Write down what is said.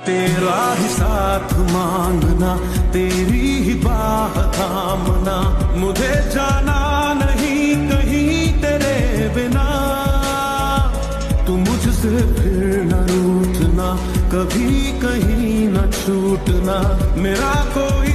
तेरा ही साथ मांगना, तेरी ही बाह थामना, मुझे जाना नहीं कहीं तेरे बिना। तू मुझसे फिर न रूठना, कभी कहीं न छूटना, मेरा कोई